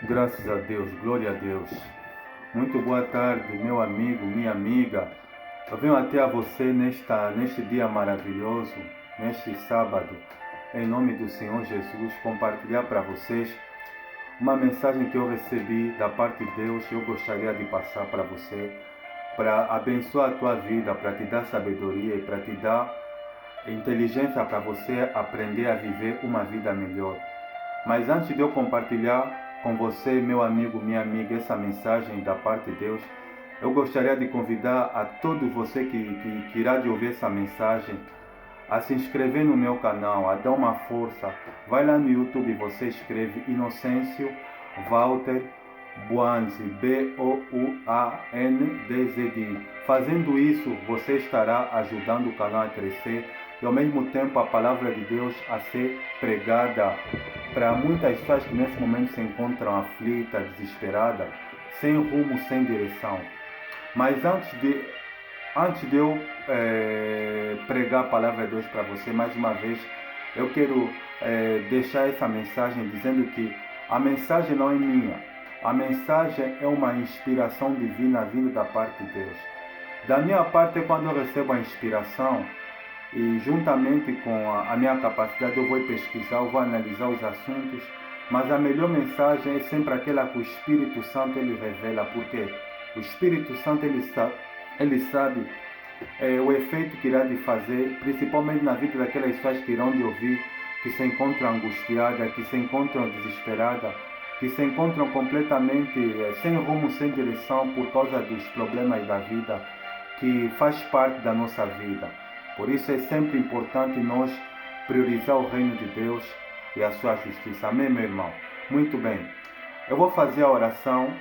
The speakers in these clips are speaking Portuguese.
Graças a Deus, glória a Deus. Muito boa tarde, meu amigo, minha amiga. Eu venho até a você neste dia maravilhoso, neste sábado, em nome do Senhor Jesus, compartilhar para vocês uma mensagem que eu recebi da parte de Deus e eu gostaria de passar para você, para abençoar a tua vida, para te dar sabedoria e para te dar inteligência para você aprender a viver uma vida melhor. Mas antes de eu compartilhar com você, meu amigo, minha amiga, essa mensagem da parte de Deus, eu gostaria de convidar a todo você que irá de ouvir essa mensagem a se inscrever no meu canal, a dar uma força. Vai lá no YouTube, você escreve Inocêncio Walter Buanzi, B-O-U-A-N-D-Z-I. Fazendo isso, você estará ajudando o canal a crescer e ao mesmo tempo a palavra de Deus a ser pregada para muitas pessoas que nesse momento se encontram aflitas, desesperadas, sem rumo, sem direção. Mas antes de eu pregar a palavra de Deus para você, mais uma vez, eu quero deixar essa mensagem dizendo que a mensagem não é minha. A mensagem é uma inspiração divina vinda da parte de Deus. Da minha parte, quando eu recebo a inspiração, e juntamente com a minha capacidade, eu vou pesquisar, eu vou analisar os assuntos, mas a melhor mensagem é sempre aquela que o Espírito Santo ele revela, porque o Espírito Santo ele sabe o efeito que irá de fazer, principalmente na vida daquelas pessoas que irão de ouvir, que se encontram angustiadas, que se encontram desesperadas, que se encontram completamente sem rumo, sem direção por causa dos problemas da vida, que faz parte da nossa vida. Por isso é sempre importante nós priorizar o reino de Deus e a sua justiça. Amém, meu irmão? Muito bem. Eu vou fazer a oração.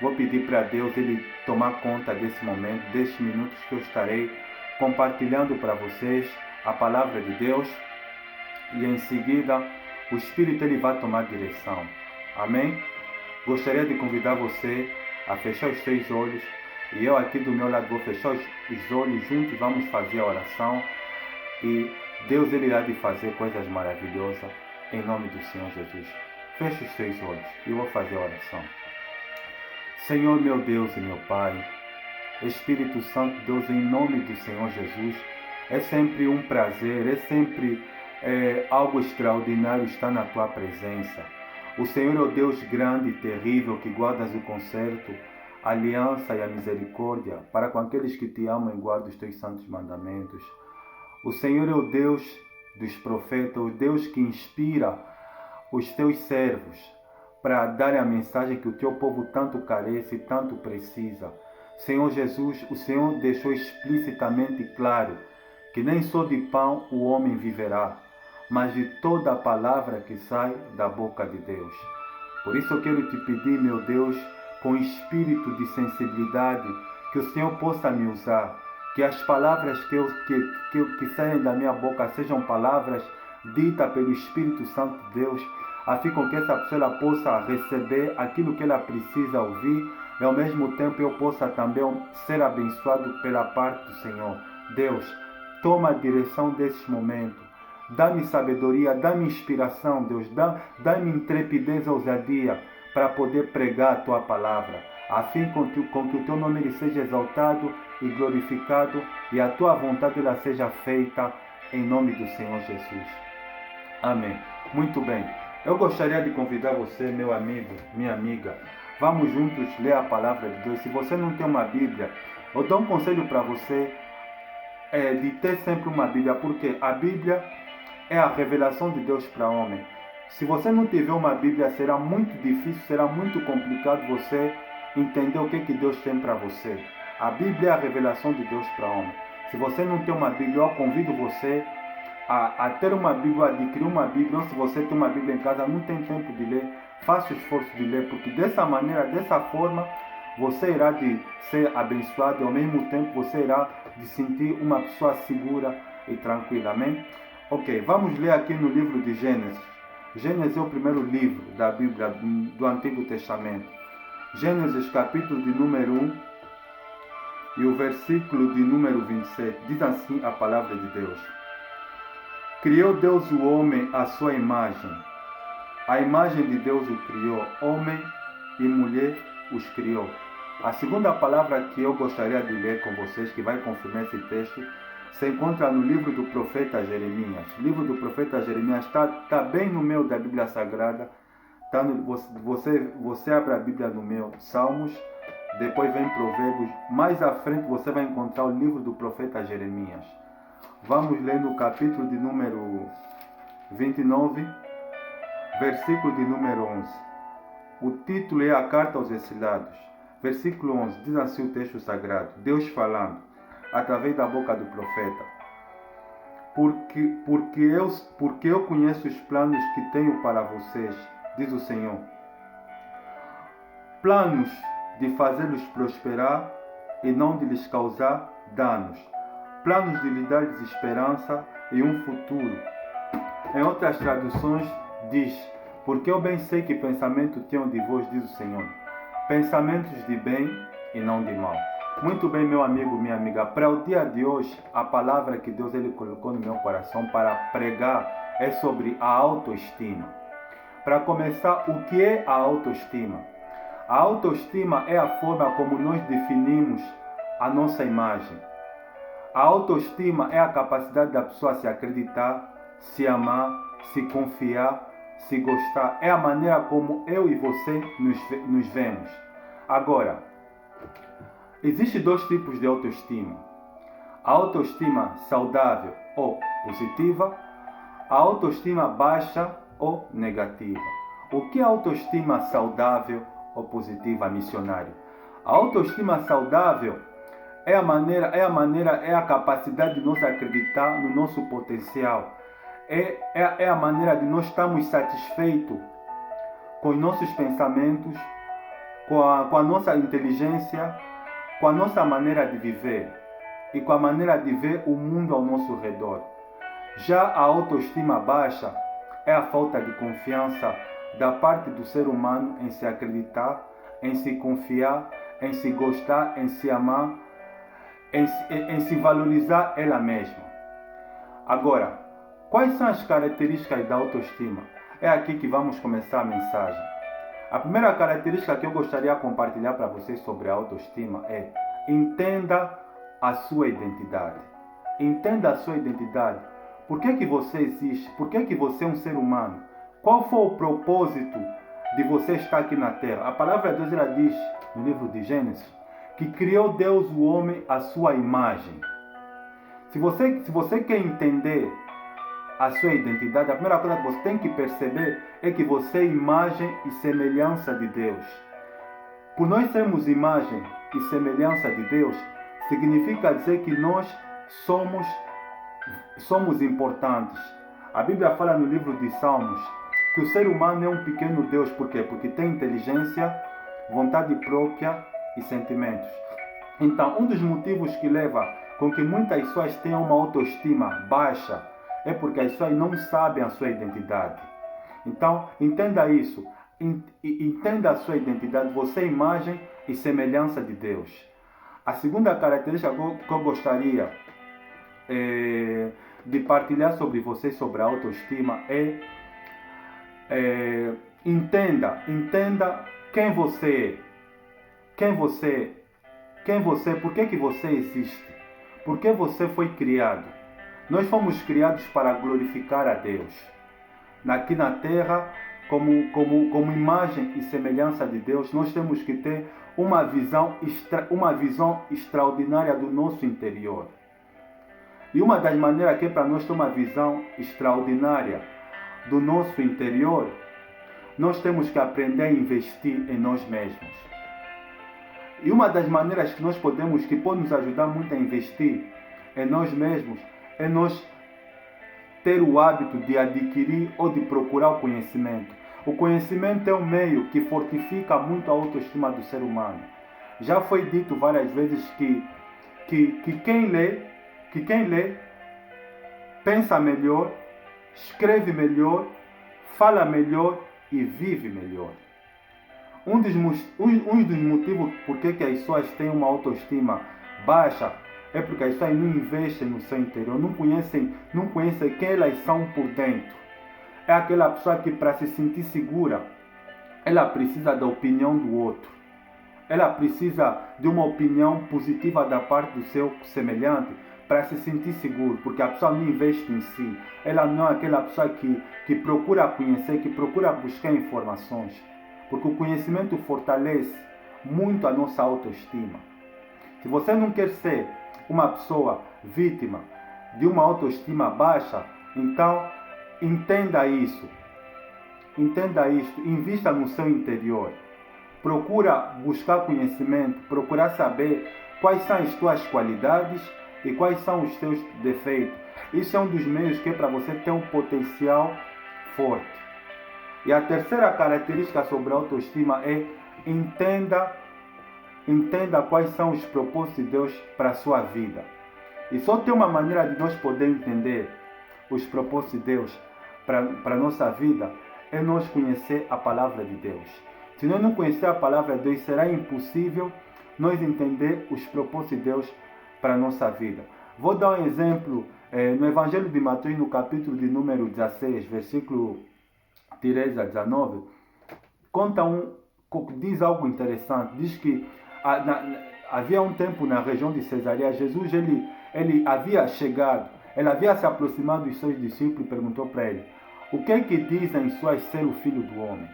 Vou pedir para Deus Ele tomar conta desse momento, desses minutos que eu estarei compartilhando para vocês a palavra de Deus. E em seguida, o Espírito Ele vai tomar direção. Amém? Gostaria de convidar você a fechar os seus olhos. E eu aqui do meu lado vou fechar os olhos juntos, vamos fazer a oração. E Deus Ele irá de fazer coisas maravilhosas em nome do Senhor Jesus. Feche os seus olhos e eu vou fazer a oração. Senhor meu Deus e meu Pai, Espírito Santo Deus, em nome do Senhor Jesus, é sempre um prazer, é sempre algo extraordinário estar na Tua presença. O Senhor é o Deus grande e terrível que guardas o concerto, a aliança e a misericórdia para com aqueles que te amam e guardam os Teus santos mandamentos. O Senhor é o Deus dos profetas, o Deus que inspira os Teus servos para dar a mensagem que o Teu povo tanto carece e tanto precisa. Senhor Jesus, o Senhor deixou explicitamente claro que nem só de pão o homem viverá, mas de toda a palavra que sai da boca de Deus. Por isso eu quero te pedir, meu Deus, com espírito de sensibilidade, que o Senhor possa me usar, que as palavras que saem da minha boca sejam palavras ditas pelo Espírito Santo de Deus, a fim com que essa pessoa possa receber aquilo que ela precisa ouvir e ao mesmo tempo eu possa também ser abençoado pela parte do Senhor. Deus, toma a direção desses momentos. Dá-me sabedoria, dá-me inspiração, Deus. Dá-me intrepidez e ousadia para poder pregar a Tua palavra, a fim com que o Teu nome ele seja exaltado e glorificado e a Tua vontade ela seja feita em nome do Senhor Jesus. Amém. Muito bem. Eu gostaria de convidar você, meu amigo, minha amiga, vamos juntos ler a palavra de Deus. Se você não tem uma Bíblia, eu dou um conselho para você de ter sempre uma Bíblia, porque a Bíblia é a revelação de Deus para o homem. Se você não tiver uma Bíblia, será muito difícil, será muito complicado você entender o que Deus tem para você. A Bíblia é a revelação de Deus para o homem. Se você não tem uma Bíblia, eu convido você a ter uma Bíblia, a adquirir uma Bíblia, ou se você tem uma Bíblia em casa, não tem tempo de ler, faça o esforço de ler, porque dessa maneira, dessa forma, você irá de ser abençoado e ao mesmo tempo você irá de sentir uma pessoa segura e tranquila. Amém? Ok, vamos ler aqui no livro de Gênesis. Gênesis é o primeiro livro da Bíblia do Antigo Testamento. Gênesis capítulo de número 1 e o versículo de número 27. Diz assim a palavra de Deus. Criou Deus o homem à sua imagem. A imagem de Deus o criou, homem e mulher os criou. A segunda palavra que eu gostaria de ler com vocês, que vai confirmar esse texto, se encontra no livro do profeta Jeremias. O livro do profeta Jeremias está bem no meio da Bíblia Sagrada. Você abre a Bíblia no meio, Salmos, depois vem Provérbios. Mais à frente você vai encontrar o livro do profeta Jeremias. Vamos ler no capítulo de número 29, versículo de número 11. O título é A Carta aos Exilados. Versículo 11, diz assim o texto sagrado, Deus falando, através da boca do profeta. Porque eu conheço os planos que tenho para vocês, diz o Senhor. Planos de fazê-los prosperar e não de lhes causar danos. Planos de lhes dar esperança e um futuro. Em outras traduções diz, porque eu bem sei que pensamento tenho de vós, diz o Senhor. Pensamentos de bem e não de mal. Muito bem, meu amigo, minha amiga. Para o dia de hoje, a palavra que Deus colocou no meu coração para pregar é sobre a autoestima. Para começar, o que é a autoestima? A autoestima é a forma como nós definimos a nossa imagem. A autoestima é a capacidade da pessoa se acreditar, se amar, se confiar, se gostar. É a maneira como eu e você nos vemos. Agora, existem dois tipos de autoestima. A autoestima saudável ou positiva, a autoestima baixa ou negativa. O que é autoestima saudável ou positiva, missionário? A autoestima saudável é a capacidade de nós acreditar no nosso potencial. É a maneira de nós estarmos satisfeitos com os nossos pensamentos, com a nossa inteligência, com a nossa maneira de viver e com a maneira de ver o mundo ao nosso redor. Já a autoestima baixa é a falta de confiança da parte do ser humano em se acreditar, em se confiar, em se gostar, em se amar, em se valorizar ela mesma. Agora, quais são as características da autoestima? É aqui que vamos começar a mensagem. A primeira característica que eu gostaria de compartilhar para vocês sobre a autoestima é: entenda a sua identidade. Entenda a sua identidade. Por que você existe? Por que você é um ser humano? Qual foi o propósito de você estar aqui na Terra? A palavra de Deus ela diz no livro de Gênesis que criou Deus o homem à sua imagem. Se você quer entender a sua identidade, a primeira coisa que você tem que perceber é que você é imagem e semelhança de Deus. Por nós sermos imagem e semelhança de Deus, significa dizer que nós somos importantes. A Bíblia fala no livro de Salmos que o ser humano é um pequeno Deus. Por quê? Porque tem inteligência, vontade própria e sentimentos. Então, um dos motivos que leva com que muitas pessoas tenham uma autoestima baixa é porque as pessoas não sabem a sua identidade. Então, entenda isso. Entenda a sua identidade. Você é imagem e semelhança de Deus. A segunda característica que eu gostaria de partilhar sobre você, sobre a autoestima, entenda quem você é. Por que você existe? Por que você foi criado? Nós fomos criados para glorificar a Deus. Aqui na Terra, como imagem e semelhança de Deus, nós temos que ter uma visão extraordinária do nosso interior. E uma das maneiras que é para nós ter uma visão extraordinária do nosso interior, nós temos que aprender a investir em nós mesmos. E uma das maneiras que nós que pode nos ajudar muito a investir em nós mesmos, é nós ter o hábito de adquirir ou de procurar o conhecimento. O conhecimento é um meio que fortifica muito a autoestima do ser humano. Já foi dito várias vezes que quem lê pensa melhor, escreve melhor, fala melhor e vive melhor. Um dos motivos por que as pessoas têm uma autoestima baixa é porque as pessoas não investem no seu interior, não conhecem quem elas são por dentro. é aquela pessoa que, para se sentir segura, ela precisa da opinião do outro. Ela precisa de uma opinião positiva da parte do seu semelhante para se sentir seguro, porque a pessoa não investe em si. Ela não é aquela pessoa que procura conhecer, que procura buscar informações, porque o conhecimento fortalece muito a nossa autoestima. Se você não quer ser uma pessoa vítima de uma autoestima baixa, então entenda isso. Entenda isto, invista no seu interior. Procura buscar conhecimento, procurar saber quais são as tuas qualidades e quais são os teus defeitos. Isso é um dos meios que é para você ter um potencial forte. E a terceira característica sobre a autoestima é entenda quais são os propósitos de Deus para a sua vida. E só tem uma maneira de nós poder entender os propósitos de Deus para a nossa vida, é nós conhecer a palavra de Deus. Se nós não conhecer a palavra de Deus, será impossível nós entender os propósitos de Deus para a nossa vida. Vou dar um exemplo no Evangelho de Mateus, no capítulo de número 16, versículo 13 a 19, diz algo interessante. Diz que havia um tempo na região de Cesareia, Jesus ele havia chegado, ele havia se aproximado dos seus discípulos e perguntou para ele: o que é que dizem suas ser o Filho do Homem?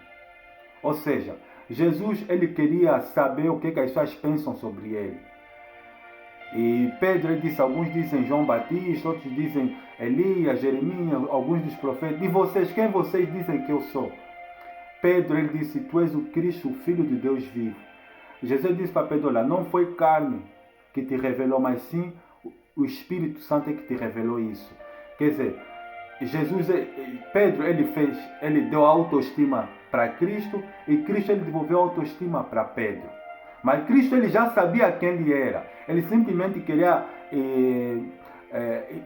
Ou seja, Jesus ele queria saber o que as pessoas pensam sobre ele. E Pedro ele disse, alguns dizem João Batista, outros dizem Elias, Jeremias, alguns dos profetas. E vocês, quem vocês dizem que eu sou? Pedro ele disse, tu és o Cristo, o Filho de Deus vivo. Jesus disse para Pedro, olha, não foi carne que te revelou, mas sim o Espírito Santo é que te revelou isso. Quer dizer, Pedro ele deu autoestima para Cristo e Cristo ele devolveu autoestima para Pedro. Mas Cristo ele já sabia quem ele era. Ele simplesmente queria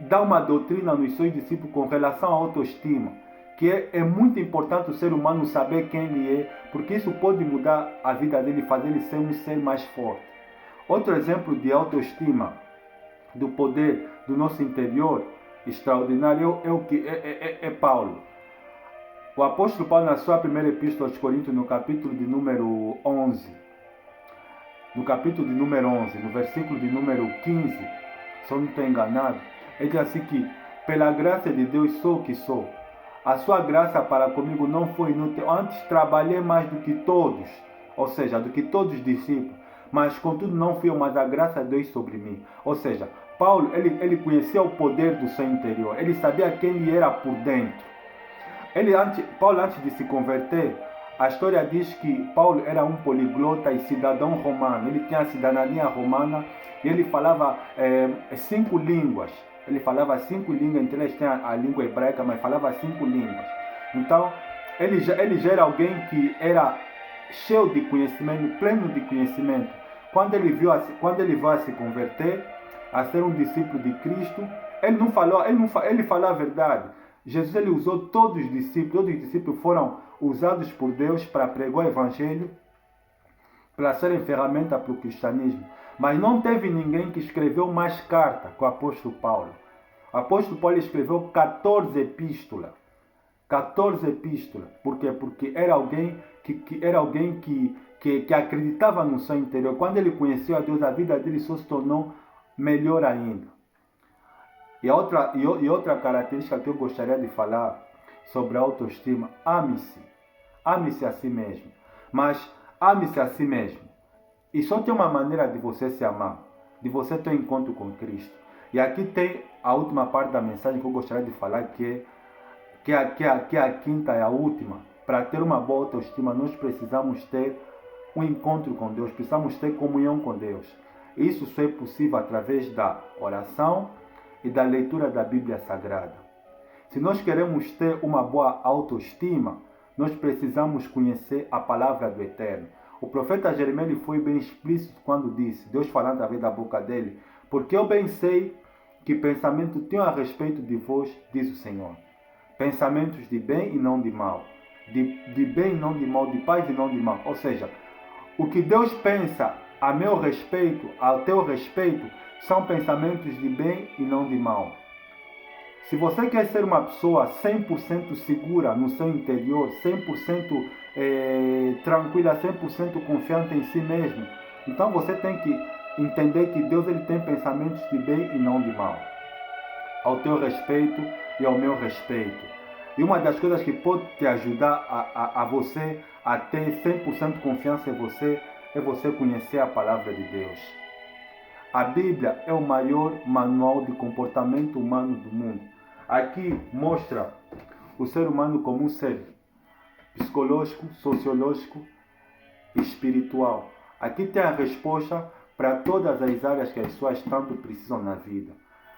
dar uma doutrina nos seus discípulos com relação à autoestima. Que é muito importante o ser humano saber quem ele é, porque isso pode mudar a vida dele e fazer ele ser um ser mais forte. Outro exemplo de autoestima, do poder do nosso interior extraordinário, é Paulo. O apóstolo Paulo, na sua primeira epístola aos Coríntios, no capítulo de número 11, no versículo de número 15, se eu não estou enganado, ele diz assim que, pela graça de Deus sou o que sou. A sua graça para comigo não foi inútil, antes trabalhei mais do que todos, ou seja, do que todos os discípulos, mas contudo não fui eu, mas a graça de Deus sobre mim. Ou seja, Paulo, ele conhecia o poder do seu interior, ele sabia quem ele era por dentro. Paulo, antes de se converter, a história diz que Paulo era um poliglota e cidadão romano. Ele tinha a cidadania romana e ele falava 5 línguas. Ele falava 5 línguas, entre elas tinha a língua hebraica, mas falava 5 línguas. Então, ele já era alguém que era cheio de conhecimento, pleno de conhecimento. Quando ele veio a se converter, a ser um discípulo de Cristo, ele falou a verdade. Jesus ele usou todos os discípulos foram usados por Deus para pregar o Evangelho, para serem ferramenta para o cristianismo. Mas não teve ninguém que escreveu mais carta que o apóstolo Paulo. O apóstolo Paulo escreveu 14 epístolas. 14 epístolas. Por quê? Porque era alguém que acreditava no seu interior. Quando ele conheceu a Deus, a vida dele só se tornou melhor ainda. E outra característica que eu gostaria de falar sobre a autoestima, ame-se. Ame-se a si mesmo. Mas ame-se a si mesmo. E só tem uma maneira de você se amar, de você ter um encontro com Cristo. E aqui tem a última parte da mensagem que eu gostaria de falar, que é a quinta e a última. Para ter uma boa autoestima, nós precisamos ter um encontro com Deus, precisamos ter comunhão com Deus. Isso só é possível através da oração e da leitura da Bíblia Sagrada. Se nós queremos ter uma boa autoestima, nós precisamos conhecer a palavra do Eterno. O profeta Jeremias foi bem explícito quando disse, Deus falando através da boca dele, porque eu bem sei que pensamento tenho a respeito de vós, diz o Senhor. Pensamentos de bem e não de mal. De bem e não de mal, de paz e não de mal. Ou seja, o que Deus pensa a meu respeito, ao teu respeito, são pensamentos de bem e não de mal. Se você quer ser uma pessoa 100% segura no seu interior, 100% tranquila, 100% confiante em si mesmo, então você tem que entender que Deus ele tem pensamentos de bem e não de mal, ao teu respeito e ao meu respeito. E uma das coisas que pode te ajudar a você a ter 100% confiança em você é você conhecer a palavra de Deus. A Bíblia é o maior manual de comportamento humano do mundo. Aqui mostra o ser humano como um ser psicológico, sociológico e espiritual. Aqui tem a resposta para todas as áreas que as pessoas tanto precisam na vida.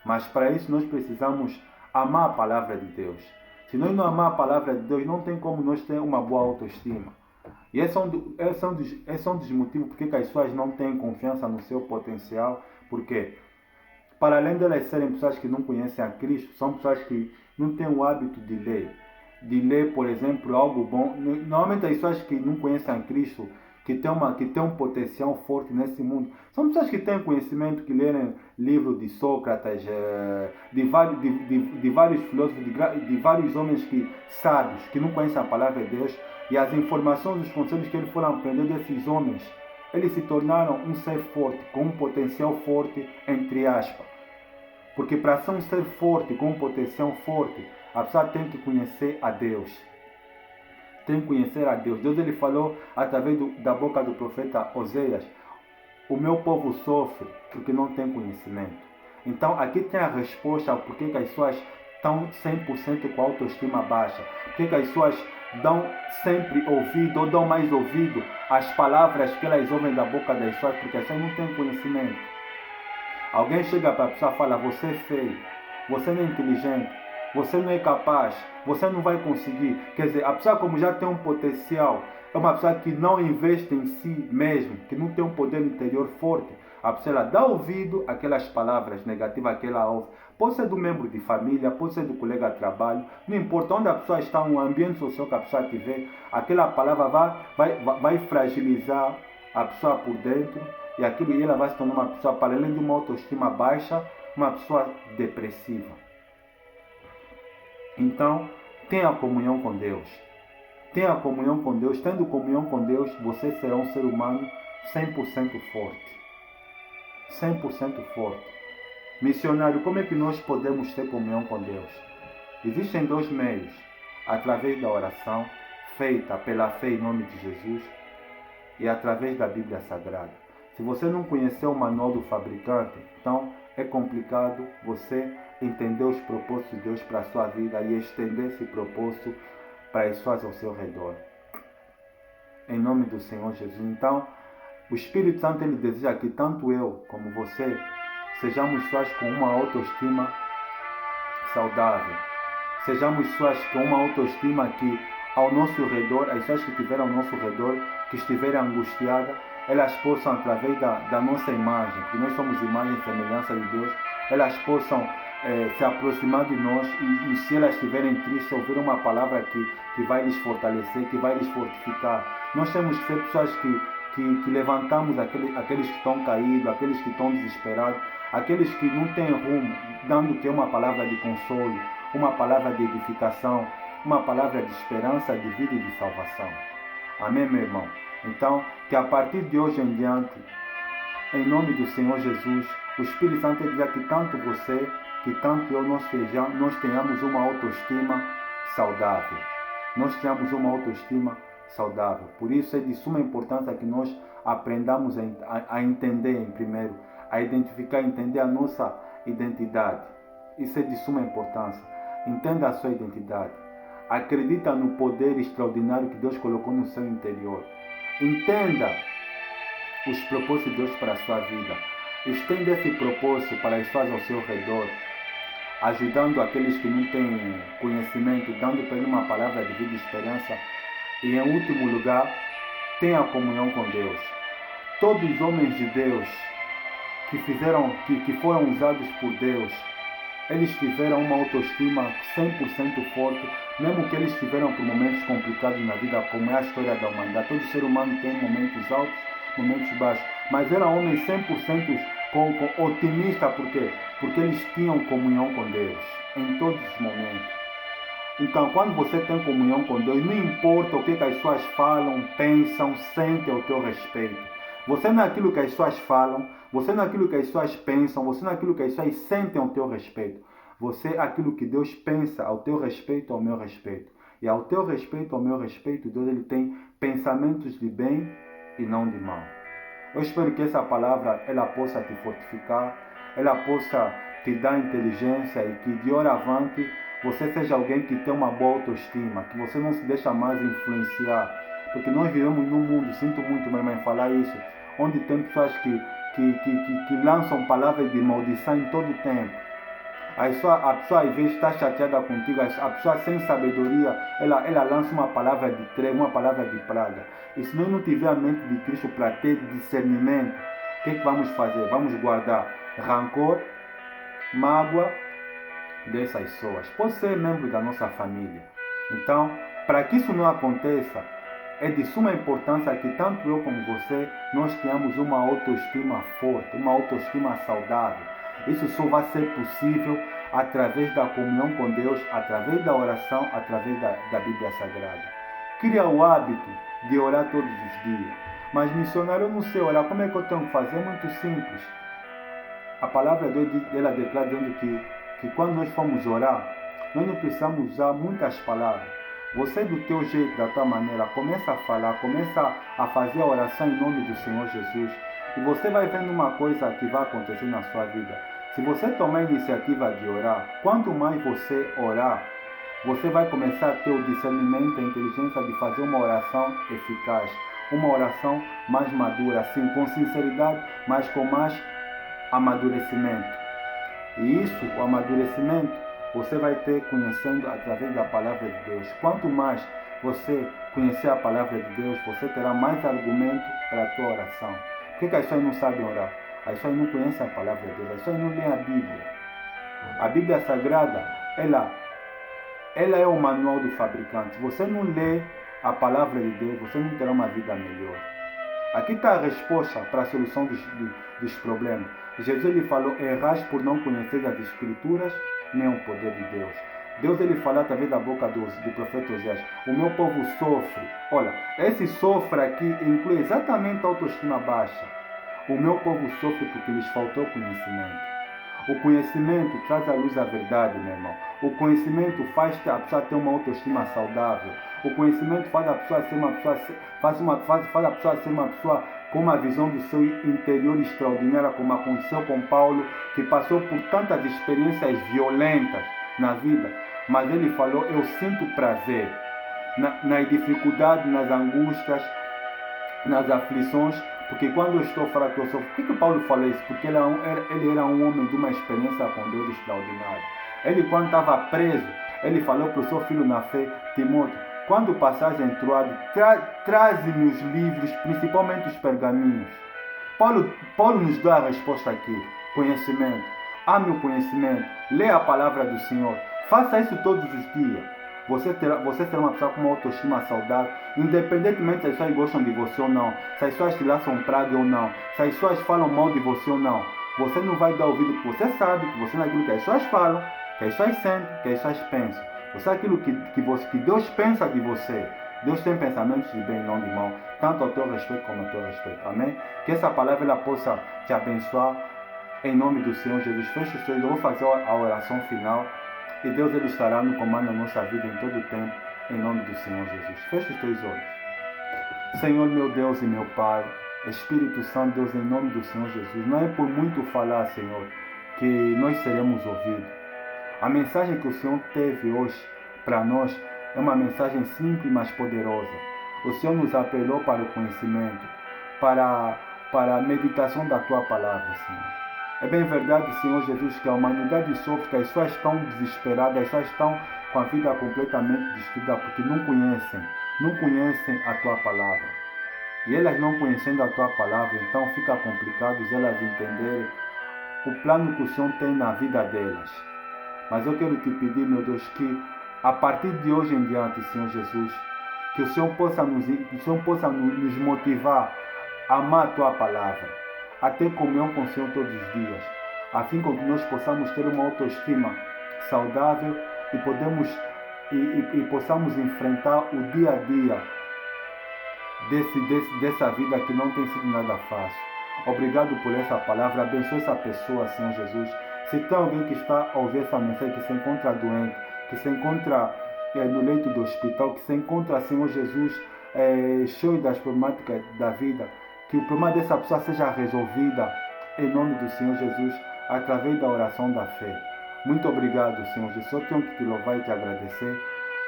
Mas para isso nós precisamos amar a palavra de Deus. Se nós não amar a palavra de Deus, não tem como nós ter uma boa autoestima. E esse é um dos motivos porque as pessoas não têm confiança no seu potencial. Porque, para além de elas serem pessoas que não conhecem a Cristo, são pessoas que não têm o hábito de ler. De ler, por exemplo, algo bom. Normalmente as pessoas que não conhecem a Cristo, que têm um potencial forte nesse mundo, são pessoas que têm conhecimento, que leram livros de Sócrates, de vários filósofos, de vários homens sábios, que não conhecem a palavra de Deus, e as informações, os conselhos que eles foram aprender desses homens, eles se tornaram um ser forte, com um potencial forte, entre aspas. Porque para ser um ser forte, com um potencial forte, a pessoa tem que conhecer a Deus. Tem que conhecer a Deus. Deus ele falou através da boca do profeta Oséias: o meu povo sofre porque não tem conhecimento. Então aqui tem a resposta ao porquê que as pessoas estão 100% com a autoestima baixa. Porquê que as pessoas dão sempre ouvido, ou dão mais ouvido às palavras que elas ouvem da boca das pessoas, porque as pessoas não têm conhecimento. Alguém chega para a pessoa e fala: você é feio, você não é inteligente, você não é capaz, você não vai conseguir. Quer dizer, a pessoa, como já tem um potencial, é uma pessoa que não investe em si mesmo, que não tem um poder interior forte. A pessoa dá ouvido àquelas palavras negativas que ela ouve. Pode ser do membro de família, pode ser do colega de trabalho, não importa onde a pessoa está, no ambiente social que a pessoa tiver, aquela palavra vai fragilizar a pessoa por dentro, e ela vai se tornar uma pessoa, para além de uma autoestima baixa, uma pessoa depressiva. Então, tenha comunhão com Deus. Tenha comunhão com Deus. Tendo comunhão com Deus, você será um ser humano 100% forte. 100% forte. Missionário, como é que nós podemos ter comunhão com Deus? Existem dois meios. Através da oração, feita pela fé em nome de Jesus, e através da Bíblia Sagrada. Se você não conhecer o manual do fabricante, então é complicado você entender os propósitos de Deus para a sua vida e estender esse propósito para as pessoas ao seu redor. Em nome do Senhor Jesus. Então, o Espírito Santo ele deseja que tanto eu como você sejamos pessoas com uma autoestima saudável. Sejamos pessoas com uma autoestima que ao nosso redor, as pessoas que estiverem ao nosso redor, que estiverem angustiadas, elas possam, através da nossa imagem, porque nós somos imagem e semelhança de Deus, elas possam se aproximar de nós e se elas estiverem tristes, ouvir uma palavra que vai lhes fortalecer, que vai lhes fortificar. Nós temos que ser pessoas que levantamos aqueles que estão caídos, aqueles que estão desesperados, aqueles que não têm rumo, dando que uma palavra de consolo, uma palavra de edificação, uma palavra de esperança, de vida e de salvação. Amém, meu irmão? Então, que a partir de hoje em diante, em nome do Senhor Jesus, o Espírito Santo diz que tanto você, que tanto eu, nós tenhamos uma autoestima saudável. Nós tenhamos uma autoestima saudável. Por isso é de suma importância que nós aprendamos a entender, em primeiro, a identificar, entender a nossa identidade. Isso é de suma importância. Entenda a sua identidade. Acredita no poder extraordinário que Deus colocou no seu interior. Entenda os propósitos de Deus para a sua vida. Estenda esse propósito para as pessoas ao seu redor, ajudando aqueles que não têm conhecimento, dando para ele uma palavra de vida e esperança. E em último lugar, tenha comunhão com Deus. Todos os homens de Deus que foram usados por Deus, eles tiveram uma autoestima 100% forte, mesmo que eles tiveram por momentos complicados na vida, como é a história da humanidade. Todo ser humano tem momentos altos, momentos baixos, mas eram homens 100% otimista, por quê? Porque eles tinham comunhão com Deus em todos os momentos. Então, quando você tem comunhão com Deus, não importa o que as pessoas falam, pensam, sentem ao teu respeito. Você não é aquilo que as pessoas falam, você não é aquilo que as pessoas pensam, você não é aquilo que as pessoas sentem ao teu respeito. Você é aquilo que Deus pensa ao teu respeito, ao meu respeito. E ao teu respeito, ao meu respeito, Deus ele tem pensamentos de bem e não de mal. Eu espero que essa palavra ela possa te fortificar, ela possa te dar inteligência e que de hora avante você seja alguém que tem uma boa autoestima, que você não se deixa mais influenciar. Porque nós vivemos num mundo, sinto muito minha mãe falar isso, onde tem pessoas que lançam palavras de maldição em todo o tempo. A pessoa às vezes está chateada contigo, a pessoa sem sabedoria, ela lança uma palavra de treva, uma palavra de praga. E se nós não tiver a mente de Cristo para ter discernimento, o que vamos fazer? Vamos guardar rancor, mágoa dessas pessoas. Pode ser membro da nossa família. Então, para que isso não aconteça, é de suma importância que tanto eu como você, nós tenhamos uma autoestima forte, uma autoestima saudável. Isso só vai ser possível através da comunhão com Deus, através da oração, através da Bíblia Sagrada. Cria o hábito de orar todos os dias. Mas missionário, eu não sei orar, como é que eu tenho que fazer? É muito simples. A palavra de Deus ela declara dizendo que quando nós formos orar, nós não precisamos usar muitas palavras. Você do teu jeito, da tua maneira, começa a falar, começa a fazer a oração em nome do Senhor Jesus. E você vai vendo uma coisa que vai acontecer na sua vida. Se você tomar a iniciativa de orar, quanto mais você orar, você vai começar a ter o discernimento, a inteligência de fazer uma oração eficaz. Uma oração mais madura, assim, com sinceridade, mas com mais amadurecimento. E isso, o amadurecimento, você vai ter conhecendo através da palavra de Deus. Quanto mais você conhecer a palavra de Deus, você terá mais argumento para a tua oração. Por que as pessoas não sabem orar? As pessoas não conhecem a palavra de Deus, as pessoas não leem a Bíblia. A Bíblia Sagrada, ela é o manual do fabricante. Se você não lê a palavra de Deus, você não terá uma vida melhor. Aqui está a resposta para a solução dos problemas. Jesus ele falou, errais por não conhecer as Escrituras, nem o poder de Deus. Deus ele falou através da boca do profeta Oséias, o meu povo sofre. Olha, esse sofre aqui inclui exatamente a autoestima baixa. O meu povo sofre porque lhes faltou conhecimento. O conhecimento traz à luz a verdade, meu irmão. O conhecimento faz a pessoa ter uma autoestima saudável. O conhecimento faz a pessoa ser uma pessoa, faz a pessoa ser uma pessoa com uma visão do seu interior extraordinária, como aconteceu com Paulo, que passou por tantas experiências violentas na vida, mas ele falou, eu sinto prazer nas dificuldades, nas angústias, nas aflições, porque quando eu estou falando que eu sou... Por que Paulo falou isso? Porque ele era um homem de uma experiência com Deus extraordinária. Ele, quando estava preso, ele falou para o seu filho na fé, Timóteo, quando passares entrado, traze-me os livros, principalmente os pergaminhos. Paulo nos dá a resposta aqui. Conhecimento. Ame o conhecimento. Lê a palavra do Senhor. Faça isso todos os dias. Você será uma pessoa com uma autoestima saudável, independentemente se as pessoas gostam de você ou não, se as pessoas te lançam praga ou não, se as pessoas falam mal de você ou não. Você não vai dar ouvido, porque você sabe que você não é aquilo que as pessoas falam, que as pessoas sentem, que as pessoas pensam. Você é aquilo que Deus pensa de você. Deus tem pensamentos de bem e não de mal, tanto ao teu respeito como ao teu respeito. Amém? Que essa palavra ela possa te abençoar em nome do Senhor Jesus. Feche os olhos, eu vou fazer a oração final. E Deus ele estará no comando da nossa vida em todo o tempo, em nome do Senhor Jesus. Feche os teus olhos. Senhor meu Deus e meu Pai, Espírito Santo, Deus, em nome do Senhor Jesus, não é por muito falar, Senhor, que nós seremos ouvidos. A mensagem que o Senhor teve hoje para nós é uma mensagem simples, mas poderosa. O Senhor nos apelou para o conhecimento, para a meditação da Tua palavra, Senhor. É bem verdade, Senhor Jesus, que a humanidade sofre, que as pessoas estão desesperadas, as pessoas estão com a vida completamente destruída, porque não conhecem a Tua palavra. E elas não conhecendo a Tua palavra, então fica complicado elas entenderem o plano que o Senhor tem na vida delas. Mas eu quero te pedir, meu Deus, que a partir de hoje em diante, Senhor Jesus, que o Senhor possa nos motivar a amar a Tua palavra, a ter comunhão com o Senhor todos os dias, assim com que nós possamos ter uma autoestima saudável e possamos enfrentar o dia a dia dessa vida que não tem sido nada fácil. Obrigado por essa palavra, abençoe essa pessoa, Senhor Jesus. Se tem alguém que está a ouvir essa mensagem, que se encontra doente, que se encontra no leito do hospital, que se encontra, Senhor Jesus, cheio das problemáticas da vida, que o problema dessa pessoa seja resolvida em nome do Senhor Jesus, através da oração da fé. Muito obrigado, Senhor Jesus. Só tenho que te louvar e te agradecer,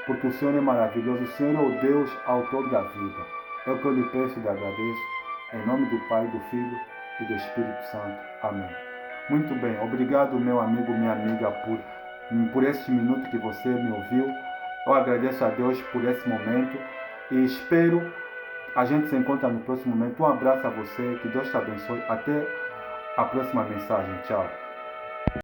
porque o Senhor é maravilhoso. O Senhor é o Deus autor da vida. É o que eu lhe peço e lhe agradeço. Em nome do Pai, do Filho e do Espírito Santo. Amém. Muito bem. Obrigado, meu amigo, minha amiga, por este minuto que você me ouviu. Eu agradeço a Deus por esse momento e espero a gente se encontra no próximo momento. Um abraço a você. Que Deus te abençoe. Até a próxima mensagem. Tchau.